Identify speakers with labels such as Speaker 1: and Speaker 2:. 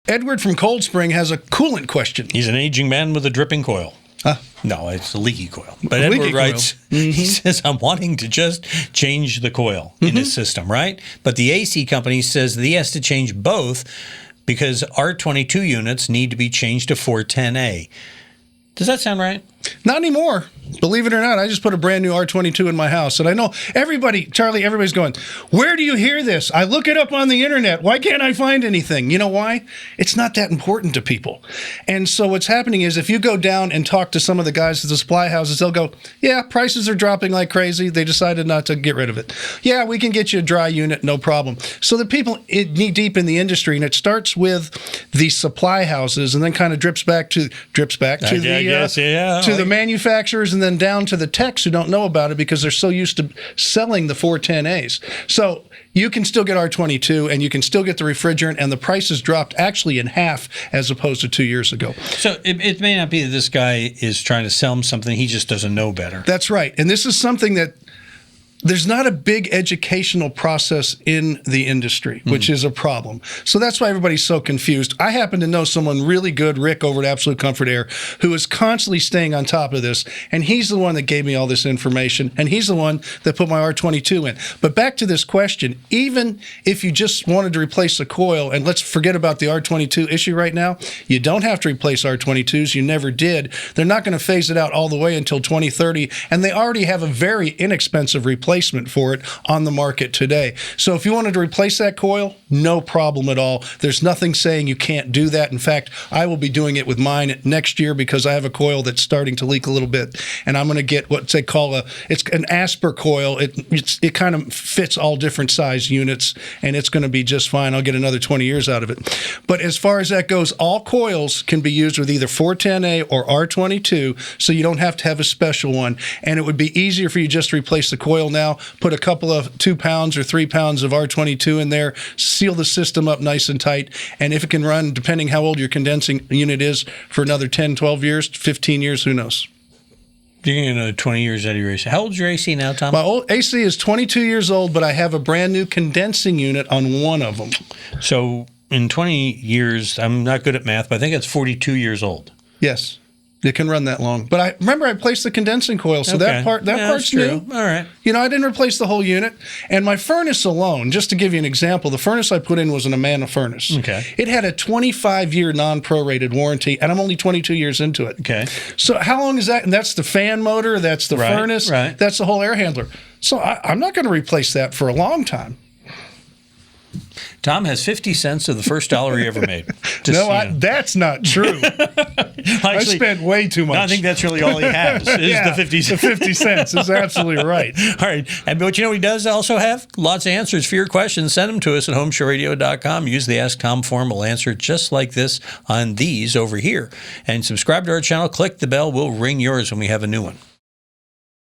Speaker 1: Edward from Cold Spring has a coolant question.
Speaker 2: He's an aging man with a dripping coil. No, it's a leaky coil. But Edward writes, he says, I'm wanting to just change the coil in his system, right? But the AC company says that he has to change both because R22 units need to be changed to 410A. Does that sound right?
Speaker 1: Not anymore. Believe it or not, I just put a brand new R22 in my house. And I know everybody's going, where do you hear this? I look it up on the internet. Why can't I find anything? You know why? It's not that important to people. And so what's happening is if you go down and talk to some of the guys at the supply houses, they'll go, yeah, prices are dropping like crazy. They decided not to get rid of it. Yeah, we can get you a dry unit, no problem. So the people knee deep in the industry, and it starts with the supply houses and then kind of drips back to the manufacturers and then down to the techs who don't know about it because they're so used to selling the 410As. So you can still get R22 and you can still get the refrigerant, and the price has dropped actually in half as opposed to 2 years ago.
Speaker 2: So it may not be that this guy is trying to sell him something. He just doesn't know better.
Speaker 1: That's right. And this is something that there's not a big educational process in the industry, which is a problem. So that's why everybody's so confused. I happen to know someone really good, Rick, over at Absolute Comfort Air, who is constantly staying on top of this, and he's the one that gave me all this information, and he's the one that put my R22 in. But back to this question, even if you just wanted to replace the coil, and let's forget about the R22 issue right now, you don't have to replace R22s. You never did. They're not going to phase it out all the way until 2030, and they already have a very inexpensive replacement for it on the market today. So if you wanted to replace that coil, no problem at all. There's nothing saying you can't do that. In fact, I will be doing it with mine next year because I have a coil that's starting to leak a little bit, and I'm going to get what they call it's an Asper coil. It kind of fits all different size units, and it's going to be just fine. I'll get another 20 years out of it. But as far as that goes, all coils can be used with either 410A or R22, so you don't have to have a special one, and it would be easier for you just to replace the coil now, put a couple of 2 pounds or 3 pounds of R22 in there, seal the system up nice and tight, and if it can run, depending how old your condensing unit is, for another 10, 12 years, 15 years, who knows?
Speaker 2: You're going to get another 20 years out of your AC. How old's your AC now, Tom?
Speaker 1: My old AC is 22 years old, but I have a brand new condensing unit on one of them.
Speaker 2: So in 20 years, I'm not good at math, but I think it's 42 years old.
Speaker 1: Yes. It can run that long. But I placed the condensing coil, so that part's
Speaker 2: true.
Speaker 1: new.
Speaker 2: All right.
Speaker 1: You know, I didn't replace the whole unit. And my furnace alone, just to give you an example, the furnace I put in was an Amana furnace.
Speaker 2: Okay.
Speaker 1: It had a 25-year non-prorated warranty, and I'm only 22 years into it.
Speaker 2: Okay.
Speaker 1: So how long is that? And that's the fan motor, that's the furnace, that's the whole air handler. So I'm not going to replace that for a long time.
Speaker 2: Tom has 50 cents of the first dollar he ever made.
Speaker 1: That's not true.
Speaker 2: Actually,
Speaker 1: I spent way too much.
Speaker 2: No, I think that's really all he has is the 50 cents.
Speaker 1: The 50 cents is absolutely right.
Speaker 2: All right. But you know what he does also have? Lots of answers for your questions. Send them to us at HomeShowRadio.com. Use the Ask Tom form. We'll answer just like this on these over here. And subscribe to our channel. Click the bell. We'll ring yours when we have a new one.